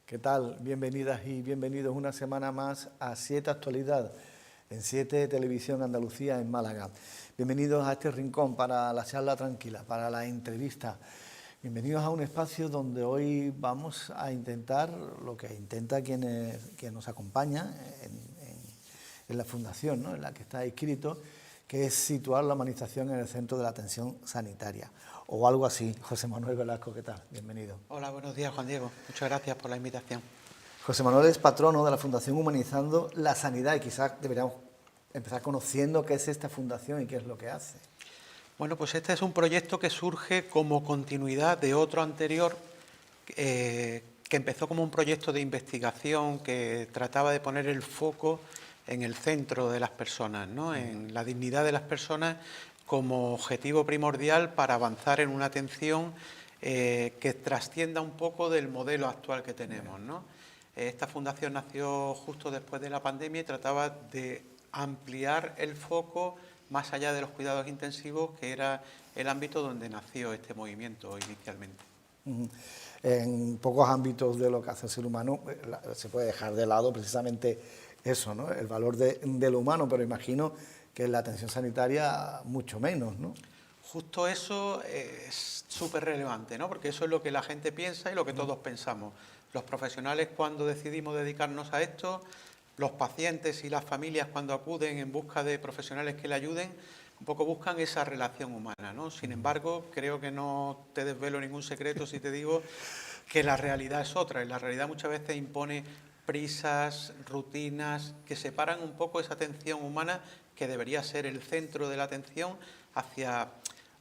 ¿Qué tal? Bienvenidas y bienvenidos una semana más a 7 Actualidad, en 7 Televisión Andalucía en Málaga. Bienvenidos a este rincón para la charla tranquila, para la entrevista. Bienvenidos a un espacio donde hoy vamos a intentar lo que intenta quien nos acompaña en la fundación, ¿no?, en la que está inscrito, que es situar la humanización en el centro de la atención sanitaria, o algo así. José Manuel Velasco, ¿qué tal? Bienvenido. Hola, buenos días, Juan Diego. Muchas gracias por la invitación. José Manuel es patrono de la Fundación Humanizando la Sanidad y quizás deberíamos empezar conociendo qué es esta fundación y qué es lo que hace. Bueno, pues este es un proyecto que surge como continuidad de otro anterior que empezó como un proyecto de investigación que trataba de poner el foco en el centro de las personas, ¿no?, en la dignidad de las personas como objetivo primordial para avanzar en una atención que trascienda un poco del modelo actual que tenemos, ¿no? Esta fundación nació justo después de la pandemia y trataba de ampliar el foco más allá de los cuidados intensivos, que era el ámbito donde nació este movimiento inicialmente. En pocos ámbitos de lo que hace el ser humano se puede dejar de lado precisamente eso, ¿no?, el valor de lo humano, pero imagino que en la atención sanitaria mucho menos, ¿no? Justo eso es súper relevante, ¿no?, porque eso es lo que la gente piensa y lo que todos pensamos. Los profesionales, cuando decidimos dedicarnos a esto, los pacientes y las familias, cuando acuden en busca de profesionales que le ayuden, un poco buscan esa relación humana, ¿no? Sin embargo, creo que no te desvelo ningún secreto si te digo que la realidad es otra, y la realidad muchas veces impone prisas, rutinas, que separan un poco esa atención humana, que debería ser el centro de la atención, hacia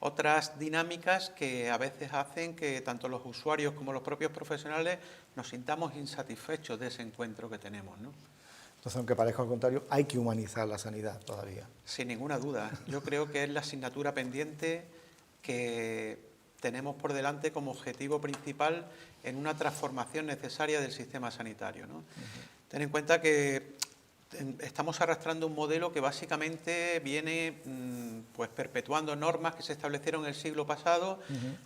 otras dinámicas que a veces hacen que tanto los usuarios como los propios profesionales nos sintamos insatisfechos de ese encuentro que tenemos, ¿no? Entonces, aunque parezca al contrario, hay que humanizar la sanidad todavía. Sin ninguna duda. Yo creo que es la asignatura pendiente que tenemos por delante como objetivo principal en una transformación necesaria del sistema sanitario, ¿no? Ten en cuenta que estamos arrastrando un modelo que básicamente viene pues perpetuando normas que se establecieron en el siglo pasado.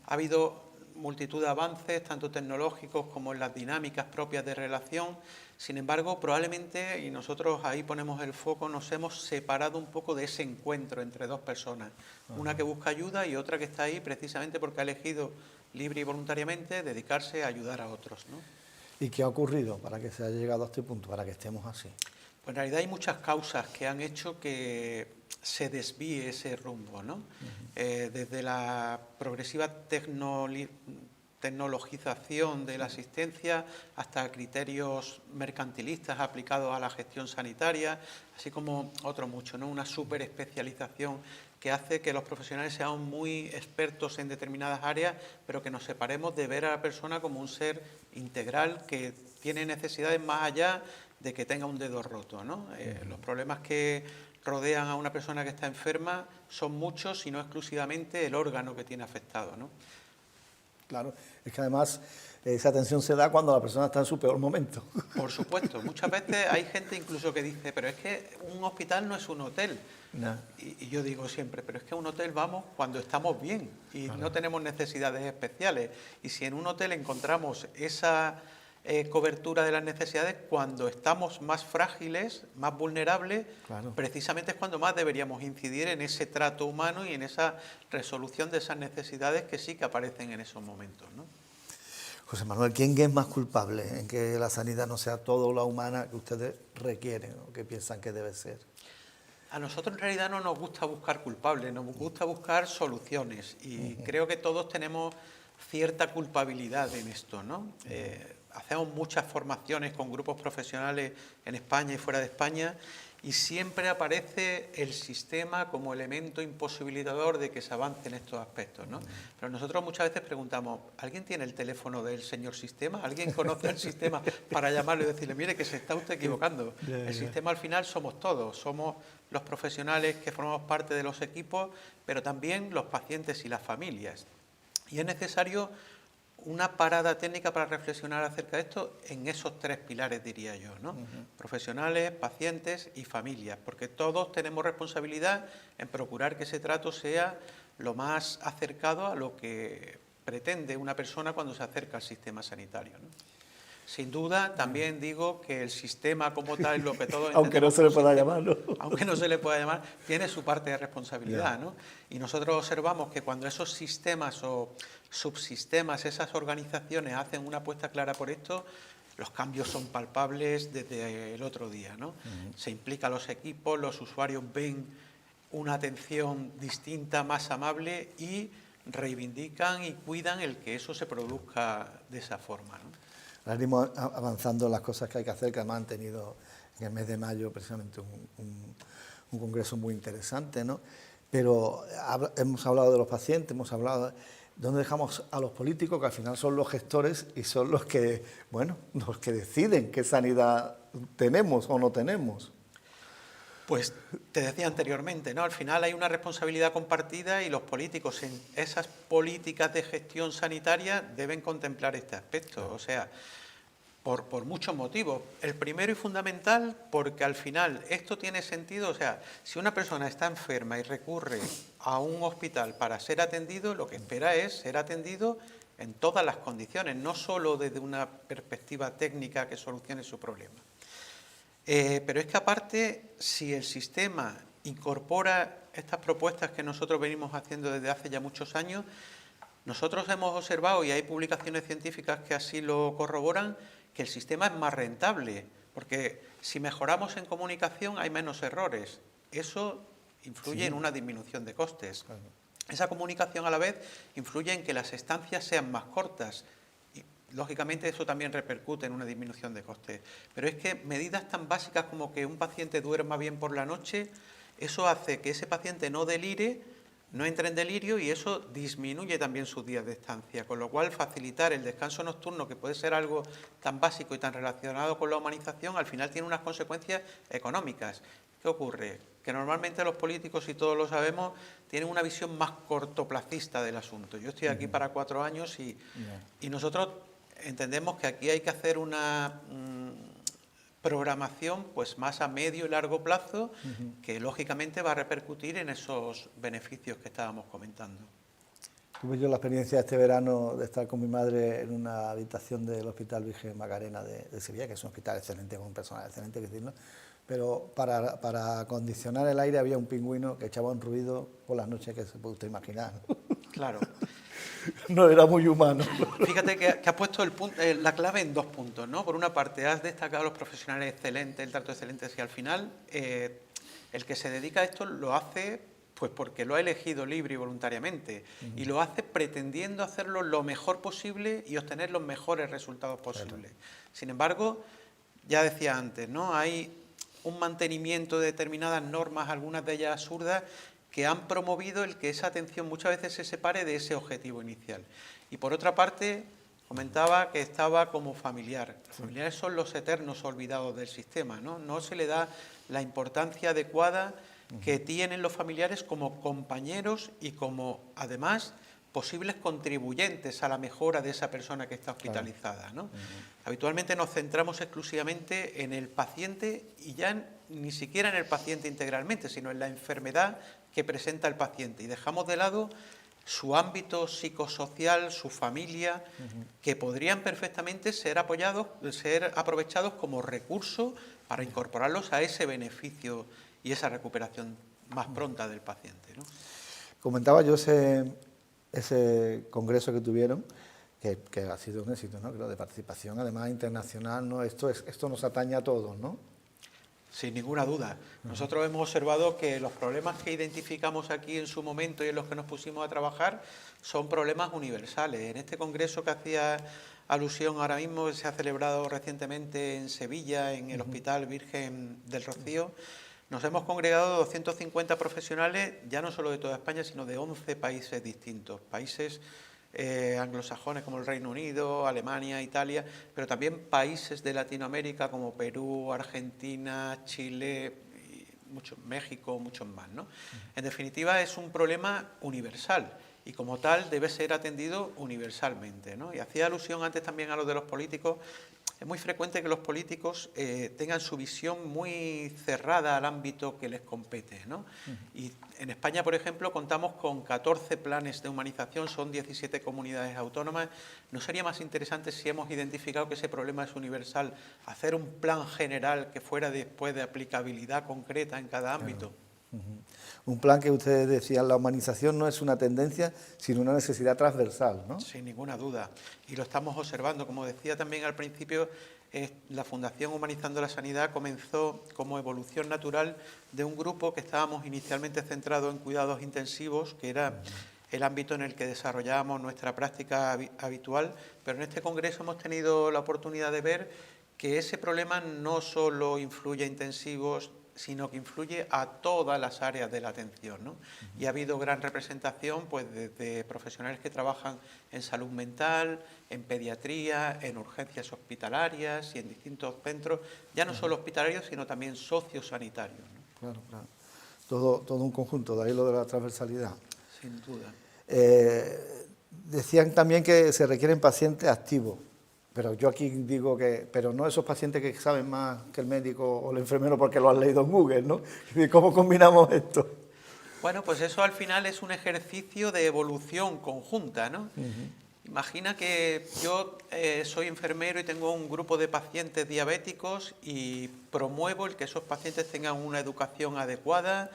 Ha habido multitud de avances, tanto tecnológicos como en las dinámicas propias de relación. Sin embargo, probablemente, y nosotros ahí ponemos el foco, nos hemos separado un poco de ese encuentro entre dos personas. Una que busca ayuda y otra que está ahí precisamente porque ha elegido libre y voluntariamente dedicarse a ayudar a otros, ¿no? ¿Y qué ha ocurrido para que se haya llegado a este punto, para que estemos así? Pues en realidad hay muchas causas que han hecho que se desvíe ese rumbo, ¿no? Desde la progresiva tecnologización de la asistencia hasta criterios mercantilistas aplicados a la gestión sanitaria, así como otro mucho, ¿no? Una superespecialización que hace que los profesionales sean muy expertos en determinadas áreas, pero que nos separemos de ver a la persona como un ser integral que tiene necesidades más allá de que tenga un dedo roto, ¿no? Los problemas que rodean a una persona que está enferma son muchos y no exclusivamente el órgano que tiene afectado, ¿no? Claro, es que además esa atención se da cuando la persona está en su peor momento. Por supuesto, muchas veces hay gente incluso que dice, pero es que un hospital no es un hotel. No. Y yo digo siempre, pero es que a un hotel vamos cuando estamos bien y no tenemos necesidades especiales. Y si en un hotel encontramos esa cobertura de las necesidades, cuando estamos más frágiles, más vulnerables, Claro. precisamente es cuando más deberíamos incidir en ese trato humano y en esa resolución de esas necesidades que sí que aparecen en esos momentos, ¿no? José Manuel, ¿quién es más culpable en que la sanidad no sea todo la humana que ustedes requieren o que piensan que debe ser? A nosotros en realidad no nos gusta buscar culpables, nos gusta buscar soluciones y creo que todos tenemos cierta culpabilidad en esto, ¿no? hacemos muchas formaciones con grupos profesionales en España y fuera de España, y siempre aparece el sistema como elemento imposibilitador de que se avance en estos aspectos, ¿no? Pero nosotros muchas veces preguntamos, ¿alguien tiene el teléfono del señor sistema? ¿Alguien conoce el sistema para llamarlo y decirle, mire, que se está usted equivocando? El sistema al final somos todos, somos los profesionales que formamos parte de los equipos, pero también los pacientes y las familias. Y es necesario una parada técnica para reflexionar acerca de esto en esos tres pilares, diría yo, ¿no? Profesionales, pacientes y familias, porque todos tenemos responsabilidad en procurar que ese trato sea lo más acercado a lo que pretende una persona cuando se acerca al sistema sanitario, ¿no? Sin duda, también digo que el sistema como tal, lo que todos aunque no se le pueda llamar, ¿no? Aunque no se le pueda llamar, tiene su parte de responsabilidad, ¿no? Y nosotros observamos que cuando esos sistemas o subsistemas, esas organizaciones hacen una apuesta clara por esto, los cambios son palpables desde el otro día, ¿no? Se implican los equipos, los usuarios ven una atención distinta, más amable, y reivindican y cuidan el que eso se produzca de esa forma, ¿no? Ahora mismo avanzando en las cosas que hay que hacer, que además han tenido en el mes de mayo precisamente un congreso muy interesante, ¿no? Pero hemos hablado de los pacientes, hemos hablado de dónde dejamos a los políticos, que al final son los gestores y son los que, bueno, los que deciden qué sanidad tenemos o no tenemos. Pues te decía anteriormente, ¿no? Al final hay una responsabilidad compartida y los políticos en esas políticas de gestión sanitaria deben contemplar este aspecto. O sea, por muchos motivos. El primero y fundamental, porque al final esto tiene sentido. O sea, si una persona está enferma y recurre a un hospital para ser atendido, lo que espera es ser atendido en todas las condiciones, no solo desde una perspectiva técnica que solucione su problema. Pero es que aparte, si el sistema incorpora estas propuestas que nosotros venimos haciendo desde hace ya muchos años, nosotros hemos observado, y hay publicaciones científicas que así lo corroboran, que el sistema es más rentable, porque si mejoramos en comunicación hay menos errores. Eso influye en una disminución de costes. Claro. Esa comunicación a la vez influye en que las estancias sean más cortas. Lógicamente eso también repercute en una disminución de costes, pero es que medidas tan básicas como que un paciente duerma bien por la noche, eso hace que ese paciente no delire, no entre en delirio, y eso disminuye también sus días de estancia, con lo cual facilitar el descanso nocturno, que puede ser algo tan básico y tan relacionado con la humanización, al final tiene unas consecuencias económicas. ¿Qué ocurre? Que normalmente los políticos, y todos lo sabemos, tienen una visión más cortoplacista del asunto. Yo estoy aquí para 4 años y nosotros entendemos que aquí hay que hacer una programación pues más a medio y largo plazo, que lógicamente va a repercutir en esos beneficios que estábamos comentando. Tuve yo la experiencia este verano de estar con mi madre en una habitación del Hospital Virgen Macarena de Sevilla, que es un hospital excelente, con un personal excelente, que decirlo, pero para acondicionar el aire había un pingüino que echaba un ruido por las noches que se puede usted imaginar. Claro. No era muy humano. Fíjate que has puesto la clave en 2 puntos, ¿no? Por una parte, has destacado a los profesionales excelentes, el trato excelente, y al final el que se dedica a esto lo hace pues porque lo ha elegido libre y voluntariamente, y lo hace pretendiendo hacerlo lo mejor posible y obtener los mejores resultados posibles. Claro. Sin embargo, ya decía antes, ¿no? Hay un mantenimiento de determinadas normas, algunas de ellas absurdas, que han promovido el que esa atención muchas veces se separe de ese objetivo inicial. Y por otra parte, comentaba que estaba como familiar. Los familiares son los eternos olvidados del sistema, ¿no? No se le da la importancia adecuada que tienen los familiares como compañeros y como, además, posibles contribuyentes a la mejora de esa persona que está hospitalizada, ¿no? Habitualmente nos centramos exclusivamente en el paciente, y ya ni siquiera en el paciente integralmente, sino en la enfermedad que presenta el paciente, y dejamos de lado su ámbito psicosocial, su familia, que podrían perfectamente ser aprovechados como recurso para incorporarlos a ese beneficio y esa recuperación más pronta del paciente, ¿no? Comentaba yo ese congreso que tuvieron, que ha sido un éxito, ¿no? Creo, de participación, además internacional, ¿no? Esto nos atañe a todos, ¿no? Sin ninguna duda. Nosotros hemos observado que los problemas que identificamos aquí en su momento y en los que nos pusimos a trabajar son problemas universales. En este congreso que hacía alusión ahora mismo, que se ha celebrado recientemente en Sevilla, en el Hospital Virgen del Rocío, nos hemos congregado 250 profesionales, ya no solo de toda España, sino de 11 países distintos, países anglosajones como el Reino Unido, Alemania, Italia, pero también países de Latinoamérica como Perú, Argentina, Chile, y México, muchos más, ¿no? En definitiva, es un problema universal y como tal debe ser atendido universalmente, ¿no? Y hacía alusión antes también a lo de los políticos. Es muy frecuente que los políticos tengan su visión muy cerrada al ámbito que les compete, ¿no? Y en España, por ejemplo, contamos con 14 planes de humanización, son 17 comunidades autónomas. ¿No sería más interesante, si hemos identificado que ese problema es universal, hacer un plan general que fuera después de aplicabilidad concreta en cada ámbito? Un plan que ustedes decían, la humanización no es una tendencia, sino una necesidad transversal, ¿no? Sin ninguna duda. Y lo estamos observando. Como decía también al principio, la Fundación Humanizando la Sanidad comenzó como evolución natural de un grupo que estábamos inicialmente centrados en cuidados intensivos, que era el ámbito en el que desarrollábamos nuestra práctica habitual, pero en este congreso hemos tenido la oportunidad de ver que ese problema no solo influye a intensivos, sino que influye a todas las áreas de la atención, ¿no? Y ha habido gran representación, pues, desde profesionales que trabajan en salud mental, en pediatría, en urgencias hospitalarias y en distintos centros, ya no solo hospitalarios, sino también sociosanitarios, ¿no? Claro, claro. Todo un conjunto, de ahí lo de la transversalidad. Sin duda. Decían también que se requieren pacientes activos. Pero yo aquí digo que, pero no esos pacientes que saben más que el médico o el enfermero porque lo han leído en Google, ¿no? ¿Cómo combinamos esto? Bueno, pues eso al final es un ejercicio de evolución conjunta, ¿no? Imagina que yo soy enfermero y tengo un grupo de pacientes diabéticos y promuevo el que esos pacientes tengan una educación adecuada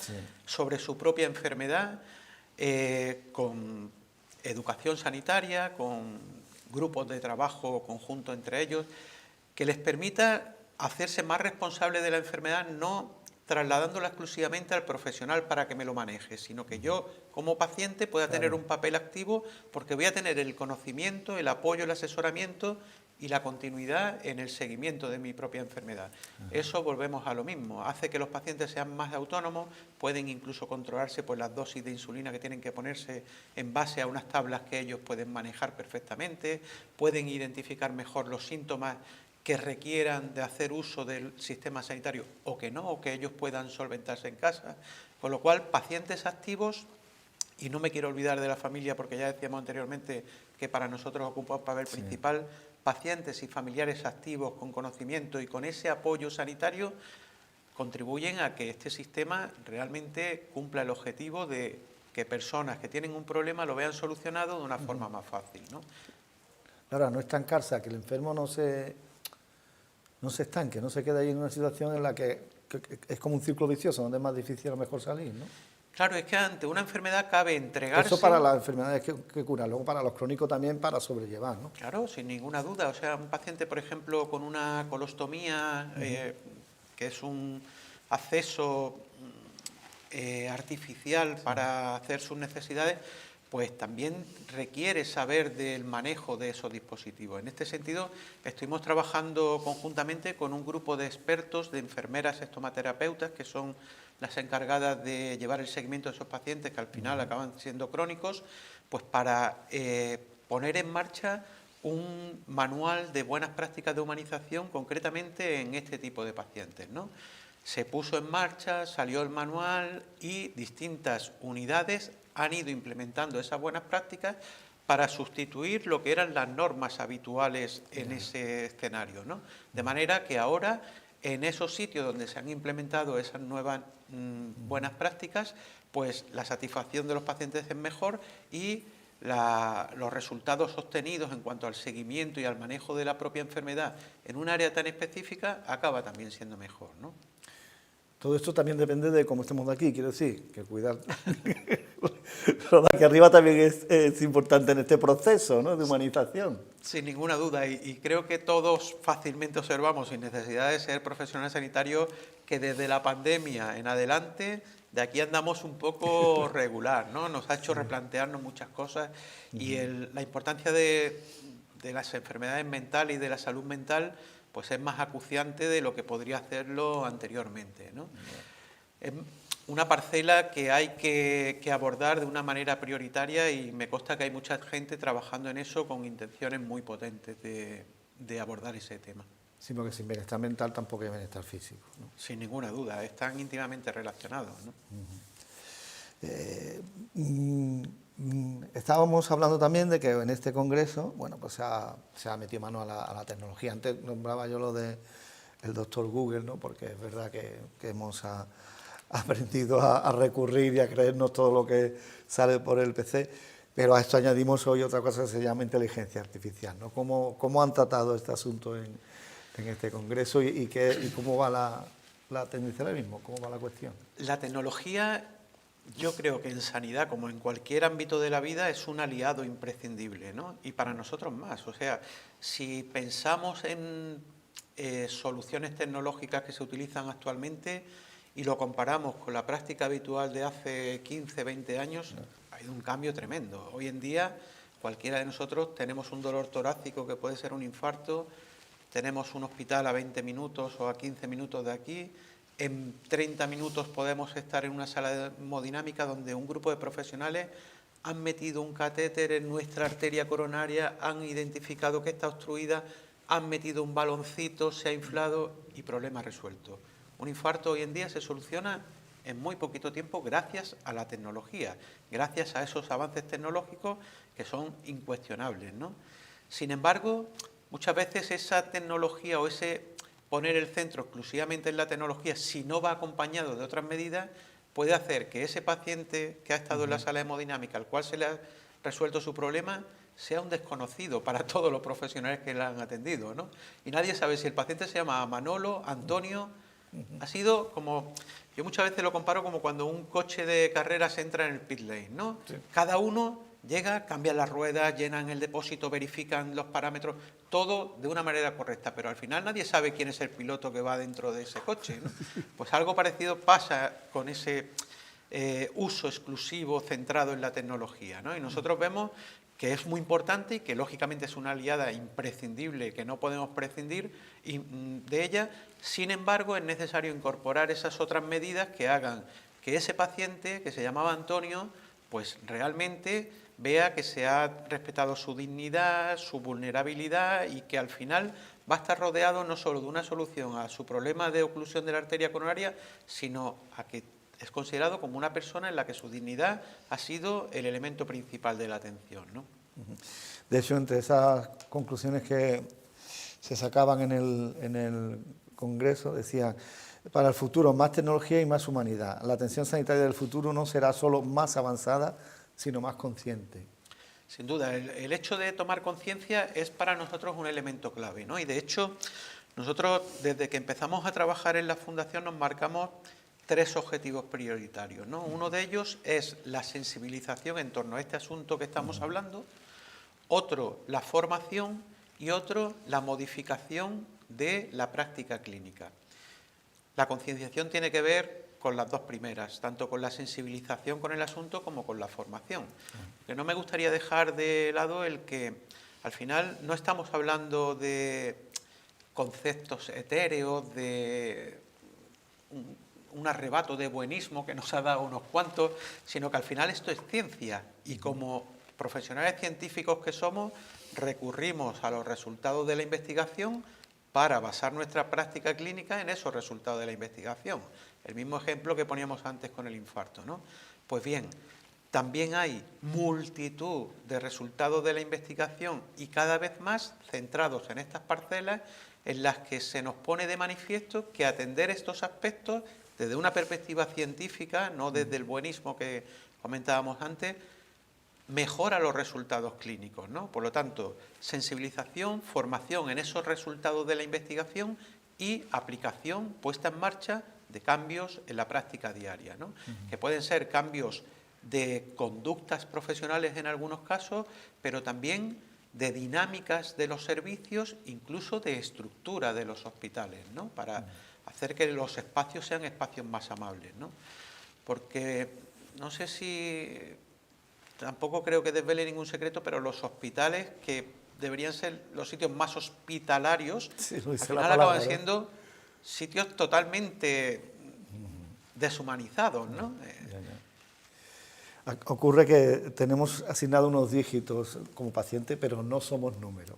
sobre su propia enfermedad, con educación sanitaria, con grupos de trabajo conjunto entre ellos, que les permita hacerse más responsables de la enfermedad, no trasladándola exclusivamente al profesional para que me lo maneje, sino que yo como paciente pueda tener un papel activo porque voy a tener el conocimiento, el apoyo, el asesoramiento y la continuidad en el seguimiento de mi propia enfermedad. Eso, volvemos a lo mismo, hace que los pacientes sean más autónomos, pueden incluso controlarse por las dosis de insulina que tienen que ponerse en base a unas tablas que ellos pueden manejar perfectamente, pueden identificar mejor los síntomas que requieran de hacer uso del sistema sanitario o que no, o que ellos puedan solventarse en casa. Con lo cual, pacientes activos, y no me quiero olvidar de la familia porque ya decíamos anteriormente que para nosotros ocupa un papel principal, pacientes y familiares activos con conocimiento y con ese apoyo sanitario contribuyen a que este sistema realmente cumpla el objetivo de que personas que tienen un problema lo vean solucionado de una forma más fácil, ¿no? Ahora, no estancarse, a que el enfermo no se estanque, no se quede ahí en una situación en la que es como un círculo vicioso, donde es más difícil a lo mejor salir, ¿no? Claro, es que ante una enfermedad cabe entregarse... Eso para las enfermedades que curan, luego para los crónicos también para sobrellevar, ¿no? Claro, sin ninguna duda. O sea, un paciente, por ejemplo, con una colostomía, que es un acceso artificial para hacer sus necesidades, pues también requiere saber del manejo de esos dispositivos. En este sentido, estuvimos trabajando conjuntamente con un grupo de expertos, de enfermeras estomaterapeutas, que son las encargadas de llevar el seguimiento de esos pacientes que al final acaban siendo crónicos, pues para poner en marcha un manual de buenas prácticas de humanización concretamente en este tipo de pacientes, ¿no? Se puso en marcha, salió el manual y distintas unidades han ido implementando esas buenas prácticas para sustituir lo que eran las normas habituales en ese escenario, ¿no? De manera que ahora, en esos sitios donde se han implementado esas nuevas buenas prácticas, pues la satisfacción de los pacientes es mejor y los resultados obtenidos en cuanto al seguimiento y al manejo de la propia enfermedad en un área tan específica acaba también siendo mejor, ¿no? Todo esto también depende de cómo estemos de aquí, quiero decir, que cuidar. Lo de aquí arriba también es importante en este proceso, ¿no?, de humanización. Sin ninguna duda, y creo que todos fácilmente observamos, sin necesidad de ser profesional sanitario, que desde la pandemia en adelante, de aquí andamos un poco regular, ¿no? Nos ha hecho replantearnos muchas cosas y la importancia de las enfermedades mentales y de la salud mental pues es más acuciante de lo que podría hacerlo anteriormente, ¿no? Es una parcela que hay que abordar de una manera prioritaria y me consta que hay mucha gente trabajando en eso con intenciones muy potentes de abordar ese tema. Sí, porque sin bienestar mental tampoco hay bienestar físico, ¿no? Sin ninguna duda, están íntimamente relacionados, ¿no? Estábamos hablando también de que en este congreso, bueno, pues se ha metido mano a la tecnología. Antes nombraba yo lo del doctor Google, ¿no?, porque es verdad que hemos aprendido a recurrir y a creernos todo lo que sale por el PC, pero a esto añadimos hoy otra cosa que se llama inteligencia artificial, ¿no? ¿Cómo han tratado este asunto en este congreso y cómo va la tendencia ahora mismo? ¿Cómo va la cuestión? La tecnología, yo creo que en sanidad, como en cualquier ámbito de la vida, es un aliado imprescindible, ¿no? Y para nosotros más. O sea, si pensamos en soluciones tecnológicas que se utilizan actualmente y lo comparamos con la práctica habitual de hace 15, 20 años, ha habido un cambio tremendo. Hoy en día, cualquiera de nosotros tenemos un dolor torácico que puede ser un infarto, tenemos un hospital a 20 minutos o a 15 minutos de aquí. En 30 minutos podemos estar en una sala hemodinámica donde un grupo de profesionales han metido un catéter en nuestra arteria coronaria, han identificado que está obstruida, han metido un baloncito, se ha inflado y problema resuelto. Un infarto hoy en día se soluciona en muy poquito tiempo gracias a la tecnología, gracias a esos avances tecnológicos que son incuestionables, ¿no? Sin embargo, muchas veces esa tecnología o ese poner el centro exclusivamente en la tecnología, si no va acompañado de otras medidas, puede hacer que ese paciente que ha estado en la sala hemodinámica, al cual se le ha resuelto su problema, sea un desconocido para todos los profesionales que le han atendido, ¿no? Y nadie sabe si el paciente se llama Manolo, Antonio. Ha sido como, yo muchas veces lo comparo como cuando un coche de carreras entra en el pit lane, ¿no? Sí. Cada uno llega, cambian las ruedas, llenan el depósito, verifican los parámetros, todo de una manera correcta, pero al final nadie sabe quién es el piloto que va dentro de ese coche, ¿no? Pues algo parecido pasa con ese uso exclusivo centrado en la tecnología, ¿no? Y nosotros vemos que es muy importante y que lógicamente es una aliada imprescindible, que no podemos prescindir de ella. Sin embargo, es necesario incorporar esas otras medidas que hagan que ese paciente, que se llamaba Antonio, pues realmente vea que se ha respetado su dignidad, su vulnerabilidad y que al final va a estar rodeado no solo de una solución a su problema de oclusión de la arteria coronaria, sino a que es considerado como una persona en la que su dignidad ha sido el elemento principal de la atención, ¿no? De hecho, entre esas conclusiones que se sacaban en el Congreso, decían: para el futuro, más tecnología y más humanidad. La atención sanitaria del futuro no será solo más avanzada, sino más consciente. Sin duda, el hecho de tomar conciencia es para nosotros un elemento clave, ¿no? Y de hecho, nosotros desde que empezamos a trabajar en la Fundación nos marcamos 3 objetivos prioritarios, ¿no? Uno de ellos es la sensibilización en torno a este asunto que estamos hablando, otro la formación y otro la modificación de la práctica clínica. La concienciación tiene que ver con las dos primeras, tanto con la sensibilización con el asunto como con la formación. Que no me gustaría dejar de lado el que al final no estamos hablando de conceptos etéreos, de un arrebato de buenismo que nos ha dado unos cuantos, sino que al final esto es ciencia y como profesionales científicos que somos recurrimos a los resultados de la investigación para basar nuestra práctica clínica en esos resultados de la investigación. El mismo ejemplo que poníamos antes con el infarto, ¿no? Pues bien, también hay multitud de resultados de la investigación y cada vez más centrados en estas parcelas en las que se nos pone de manifiesto que atender estos aspectos desde una perspectiva científica, no desde el buenismo que comentábamos antes, mejora los resultados clínicos, ¿no? Por lo tanto, sensibilización, formación en esos resultados de la investigación y aplicación, puesta en marcha de cambios en la práctica diaria, ¿no? Que pueden ser cambios de conductas profesionales en algunos casos, pero también de dinámicas de los servicios, incluso de estructura de los hospitales, ¿no? Para hacer que los espacios sean espacios más amables, ¿no? Porque no sé si, tampoco creo que desvele ningún secreto, pero los hospitales, que deberían ser los sitios más hospitalarios, Sí, al dice la final palabra, acaban ¿no? siendo sitios totalmente deshumanizados, ¿no? Ya, ya. Ocurre que tenemos asignado unos dígitos como paciente, pero no somos números.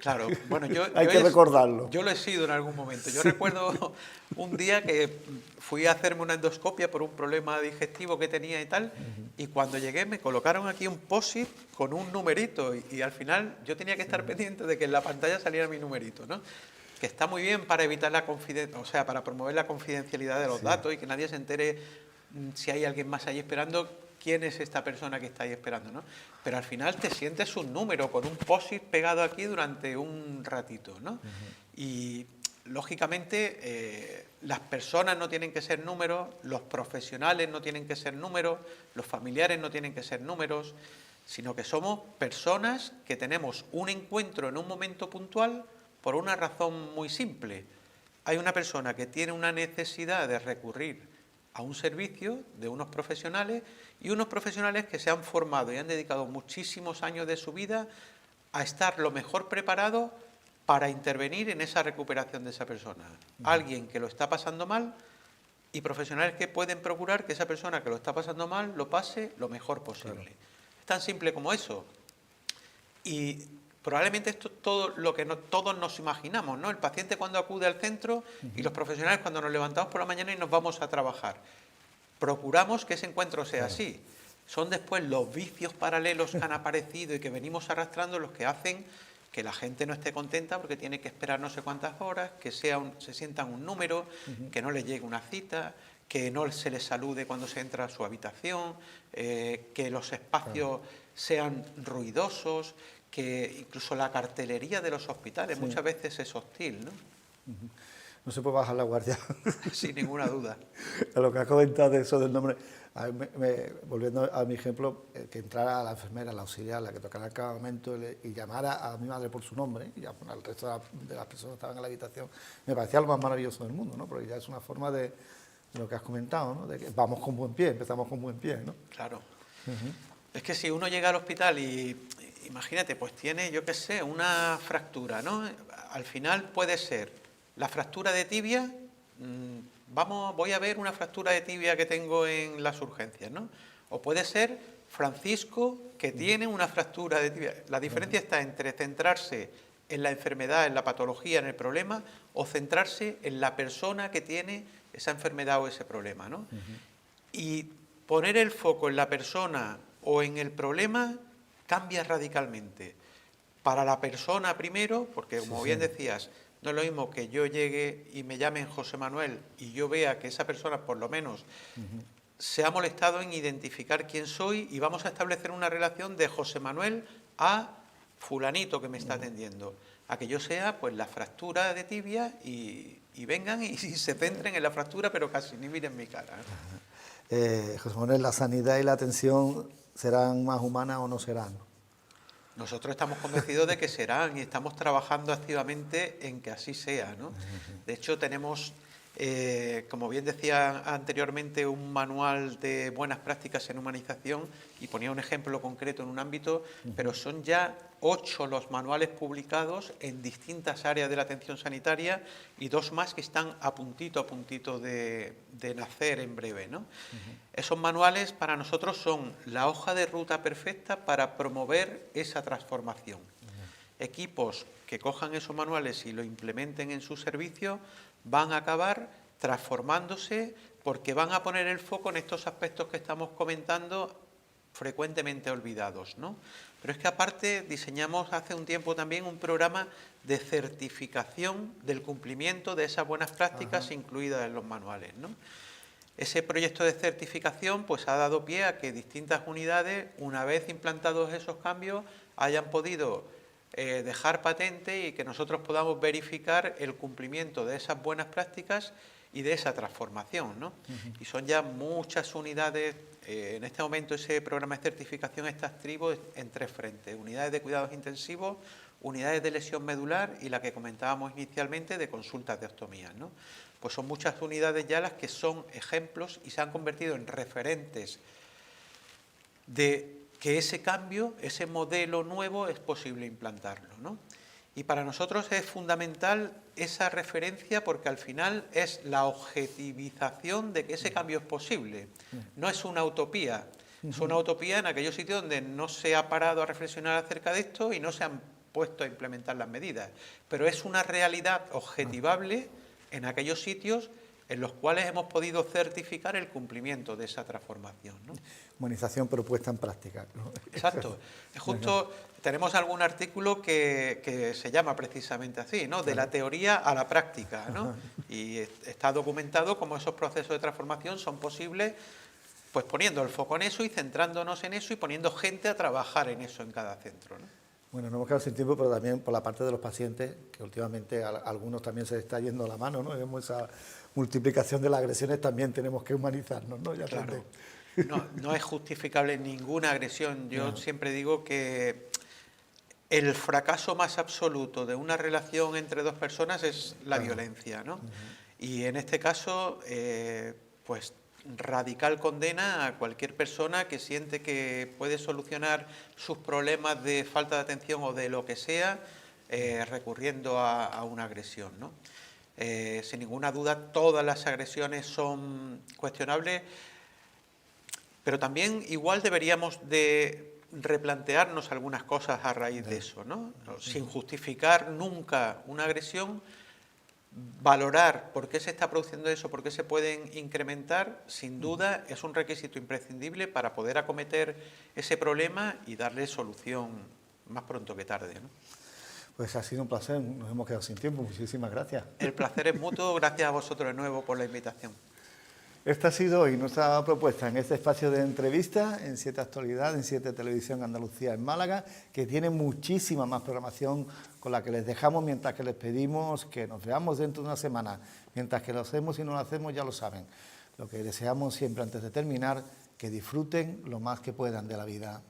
Claro, bueno, Hay que recordarlo. yo lo he sido en algún momento. Yo recuerdo un día que fui a hacerme una endoscopia por un problema digestivo que tenía y tal, y cuando llegué me colocaron aquí un POSIT con un numerito, y al final yo tenía que estar pendiente de que en la pantalla saliera mi numerito, ¿no? Que está muy bien para evitar la confidencialidad, o sea, para promover la confidencialidad de los datos y que nadie se entere si hay alguien más ahí esperando, quién es esta persona que está ahí esperando, ¿no? Pero al final te sientes un número con un POSIT pegado aquí durante un ratito, ¿no? Y lógicamente las personas no tienen que ser números, los profesionales no tienen que ser números, los familiares no tienen que ser números, sino que somos personas que tenemos un encuentro en un momento puntual por una razón muy simple. Hay una persona que tiene una necesidad de recurrir a un servicio de unos profesionales, y unos profesionales que se han formado y han dedicado muchísimos años de su vida a estar lo mejor preparados para intervenir en esa recuperación de esa persona. Alguien que lo está pasando mal, y profesionales que pueden procurar que esa persona que lo está pasando mal lo pase lo mejor posible. Claro. Es tan simple como eso. Y probablemente esto es todo lo que todos nos imaginamos, ¿no? El paciente cuando acude al centro y los profesionales cuando nos levantamos por la mañana y nos vamos a trabajar. Procuramos que ese encuentro sea así. Son después los vicios paralelos que han aparecido y que venimos arrastrando los que hacen que la gente no esté contenta porque tiene que esperar no sé cuántas horas, que se sientan un número, que no les llegue una cita, que no se les salude cuando se entra a su habitación, que los espacios sean ruidosos, que incluso la cartelería de los hospitales muchas veces es hostil, ¿no? No se puede bajar la guardia. Sin ninguna duda. A lo que has comentado de eso del nombre, volviendo a mi ejemplo, que entrara la enfermera, la auxiliar, la que tocara el cargamento y llamara a mi madre por su nombre, y ya, bueno, al resto de las personas que estaban en la habitación, me parecía lo más maravilloso del mundo, ¿no? Porque ya es una forma de lo que has comentado, ¿no? De que vamos con buen pie, empezamos con buen pie, ¿no? Claro. Es que si uno llega al hospital y, imagínate, pues tiene, yo qué sé, una fractura, ¿no? Al final puede ser la fractura de tibia, voy a ver una fractura de tibia que tengo en las urgencias, ¿no? O puede ser Francisco, que tiene una fractura de tibia. La diferencia está entre centrarse en la enfermedad, en la patología, en el problema, o centrarse en la persona que tiene esa enfermedad o ese problema, ¿no? Y poner el foco en la persona o en el problema cambia radicalmente. Para la persona primero, porque como bien decías, no es lo mismo que yo llegue y me llamen José Manuel y yo vea que esa persona por lo menos se ha molestado en identificar quién soy, y vamos a establecer una relación de José Manuel a fulanito que me está atendiendo, a que yo sea pues la fractura de tibia y vengan y se centren en la fractura, pero casi ni miren mi cara, ¿no? José Manuel, ¿la sanidad y la atención serán más humanas o no serán? Nosotros estamos convencidos de que serán y estamos trabajando activamente en que así sea, ¿no? De hecho, tenemos, como bien decía anteriormente, un manual de buenas prácticas en humanización, y ponía un ejemplo concreto en un ámbito, pero son ya 8 los manuales publicados en distintas áreas de la atención sanitaria y 2 más que están a puntito de nacer en breve, ¿no? Esos manuales para nosotros son la hoja de ruta perfecta para promover esa transformación. Equipos que cojan esos manuales y lo implementen en su servicio van a acabar transformándose, porque van a poner el foco en estos aspectos que estamos comentando frecuentemente olvidados, ¿no? Pero es que aparte diseñamos hace un tiempo también un programa de certificación del cumplimiento de esas buenas prácticas incluidas en los manuales, ¿no? Ese proyecto de certificación pues ha dado pie a que distintas unidades, una vez implantados esos cambios, hayan podido dejar patente y que nosotros podamos verificar el cumplimiento de esas buenas prácticas y de esa transformación, ¿no? Y son ya muchas unidades. En este momento ese programa de certificación está activo en 3 frentes: unidades de cuidados intensivos, unidades de lesión medular y la que comentábamos inicialmente de consultas de ostomía, ¿no? Pues son muchas unidades ya las que son ejemplos y se han convertido en referentes de que ese cambio, ese modelo nuevo es posible implantarlo, ¿no? Y para nosotros es fundamental esa referencia porque al final es la objetivización de que ese cambio es posible. No es una utopía, es una utopía en aquellos sitios donde no se ha parado a reflexionar acerca de esto y no se han puesto a implementar las medidas. Pero es una realidad objetivable en aquellos sitios en los cuales hemos podido certificar el cumplimiento de esa transformación, ¿no? Humanización propuesta en práctica, ¿no? Exacto. Es justo, tenemos algún artículo que se llama precisamente así, ¿no? De la teoría a la práctica, ¿no? Y está documentado cómo esos procesos de transformación son posibles, pues poniendo el foco en eso y centrándonos en eso y poniendo gente a trabajar en eso en cada centro, ¿no? Bueno, no hemos quedado sin tiempo, pero también por la parte de los pacientes, que últimamente a algunos también se les está yendo la mano, ¿no? Vemos esa multiplicación de las agresiones, también tenemos que humanizarnos, ¿no? Ya claro. No es justificable ninguna agresión. Yo siempre digo que el fracaso más absoluto de una relación entre 2 personas es la violencia, ¿no? Y en este caso, pues radical condena a cualquier persona que siente que puede solucionar sus problemas de falta de atención o de lo que sea recurriendo a una agresión, ¿no? Sin ninguna duda, todas las agresiones son cuestionables, pero también igual deberíamos de replantearnos algunas cosas a raíz de eso, ¿no? Sin justificar nunca una agresión, valorar por qué se está produciendo eso, por qué se pueden incrementar, sin duda es un requisito imprescindible para poder acometer ese problema y darle solución más pronto que tarde, ¿no? Pues ha sido un placer, nos hemos quedado sin tiempo, muchísimas gracias. El placer es mutuo, gracias a vosotros de nuevo por la invitación. Esta ha sido hoy nuestra propuesta en este espacio de entrevista en 7 Actualidad, en 7 Televisión Andalucía en Málaga, que tiene muchísima más programación con la que les dejamos, mientras que les pedimos que nos veamos dentro de una semana. Mientras que lo hacemos y no lo hacemos, ya lo saben. Lo que deseamos siempre antes de terminar, que disfruten lo más que puedan de la vida.